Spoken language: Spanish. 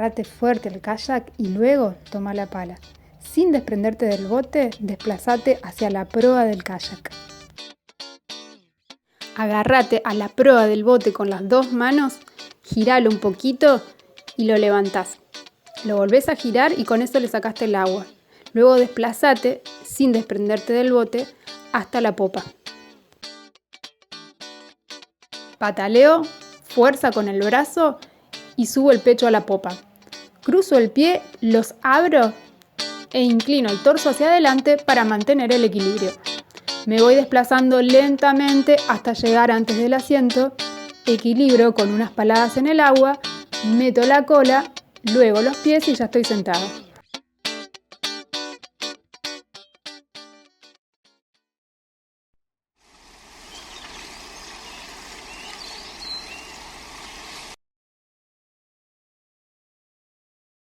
Agárrate fuerte el kayak y luego toma la pala. Sin desprenderte del bote, desplázate hacia la proa del kayak. Agárrate a la proa del bote con las dos manos, giralo un poquito y lo levantás. Lo volvés a girar y con eso le sacaste el agua. Luego desplázate, sin desprenderte del bote, hasta la popa. Pataleo, fuerza con el brazo y subo el pecho a la popa. Cruzo el pie, los abro e inclino el torso hacia adelante para mantener el equilibrio. Me voy desplazando lentamente hasta llegar antes del asiento, equilibro con unas paladas en el agua, meto la cola, luego los pies y ya estoy sentada.